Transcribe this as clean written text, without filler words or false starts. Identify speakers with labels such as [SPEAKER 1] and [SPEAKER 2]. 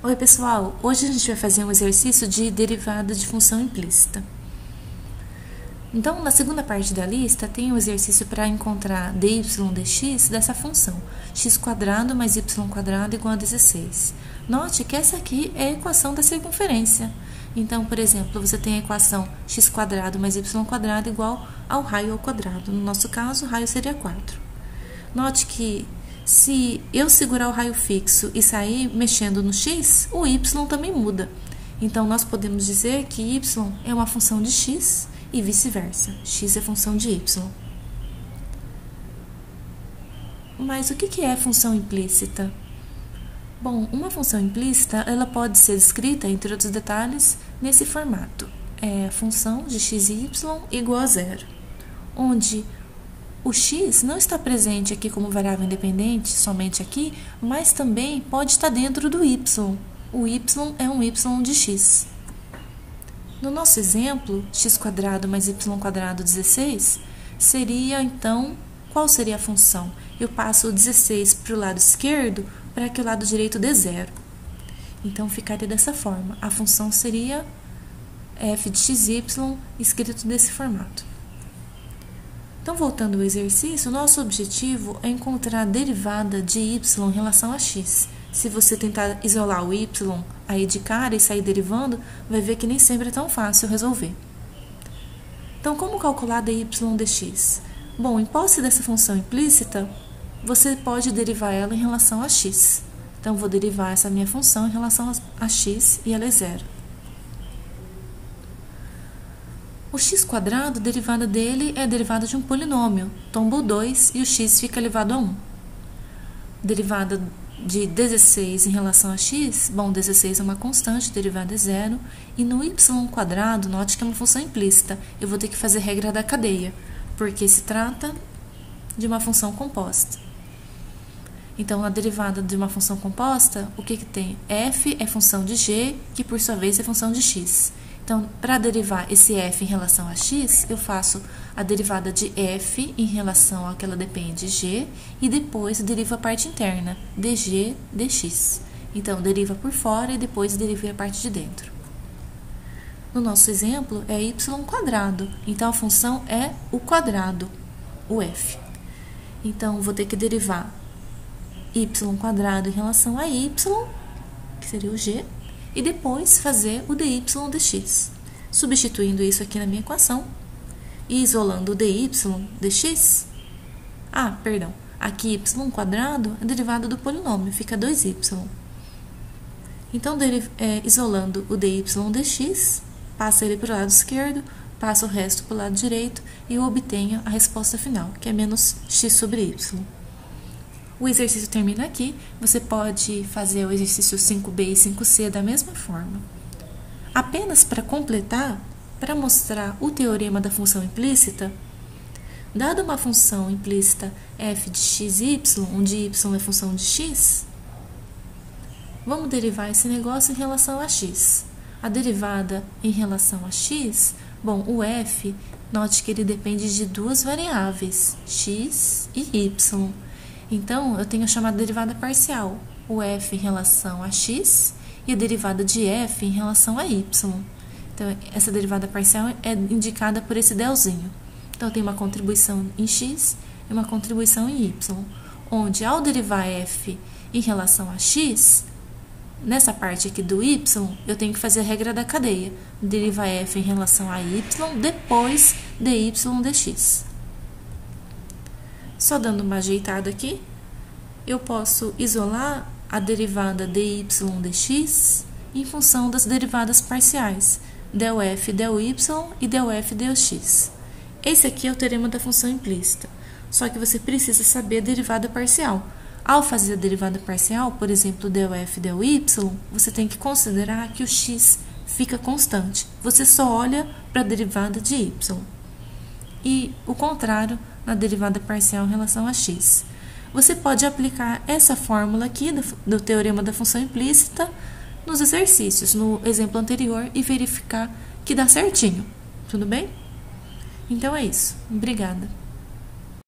[SPEAKER 1] Oi pessoal, hoje a gente vai fazer um exercício de derivada de função implícita. Então, na segunda parte da lista, tem um exercício para encontrar dy dx dessa função, x² mais y² igual a 16. Note que essa aqui é a equação da circunferência. Então, por exemplo, você tem a equação x² mais y² igual ao raio ao quadrado. No nosso caso, o raio seria 4. Note que se eu segurar o raio fixo e sair mexendo no x, o y também muda. Então, nós podemos dizer que y é uma função de x e vice-versa. X é função de y. Mas o que é função implícita? Bom, uma função implícita ela pode ser descrita, entre outros detalhes, nesse formato. É a função de x e y igual a zero, onde o x não está presente aqui como variável independente, somente aqui, mas também pode estar dentro do y. O y é um y de x. No nosso exemplo, x² mais y² 16, seria, então, qual seria a função? Eu passo o 16 para o lado esquerdo para que o lado direito dê zero. Então, ficaria dessa forma. A função seria f de xy escrito desse formato. Então, voltando ao exercício, nosso objetivo é encontrar a derivada de y em relação a x. Se você tentar isolar o y aí de cara e sair derivando, vai ver que nem sempre é tão fácil resolver. Então, como calcular dy dx? Bom, em posse dessa função implícita, você pode derivar ela em relação a x. Então, vou derivar essa minha função em relação a x e ela é zero. O x², a derivada dele é a derivada de um polinômio, tomba o 2 e o x fica elevado a 1. Derivada de 16 em relação a x, bom, 16 é uma constante, derivada é zero, e no y², note que é uma função implícita, eu vou ter que fazer regra da cadeia, porque se trata de uma função composta. Então, na derivada de uma função composta, o que tem? F é função de g, que por sua vez é função de x. Então, para derivar esse f em relação a x, eu faço a derivada de f em relação a que ela depende g, e depois derivo a parte interna, dg dx. Então, deriva por fora e depois deriva a parte de dentro. No nosso exemplo, é y², então a função é o quadrado, o f. Então, vou ter que derivar y² em relação a y, que seria o g, e depois fazer o dy dx. Substituindo isso aqui na minha equação e isolando o dy dx. Aqui y² é derivada do polinômio, fica 2y. Então, isolando o dy dx, passa ele para o lado esquerdo, passa o resto para o lado direito e eu obtenho a resposta final, que é menos x sobre y. O exercício termina aqui, você pode fazer o exercício 5b e 5c da mesma forma. Apenas para completar, para mostrar o teorema da função implícita, dada uma função implícita f de xy, onde y é função de x, vamos derivar esse negócio em relação a x. A derivada em relação a x, bom, o f, note que ele depende de duas variáveis, x e y. Então, eu tenho a chamada derivada parcial, o f em relação a x e a derivada de f em relação a y. Então, essa derivada parcial é indicada por esse delzinho. Então, eu tenho uma contribuição em x e uma contribuição em y, onde ao derivar f em relação a x, nessa parte aqui do y, eu tenho que fazer a regra da cadeia, derivar f em relação a y, depois dy dx. Só dando uma ajeitada aqui, eu posso isolar a derivada dy dx em função das derivadas parciais, del f del y e del f del x. Esse aqui é o teorema da função implícita, só que você precisa saber a derivada parcial. Ao fazer a derivada parcial, por exemplo, del f del y, você tem que considerar que o x fica constante. Você só olha para a derivada de y. E o contrário na derivada parcial em relação a x. Você pode aplicar essa fórmula aqui do teorema da função implícita nos exercícios, no exemplo anterior, e verificar que dá certinho. Tudo bem? Então é isso. Obrigada.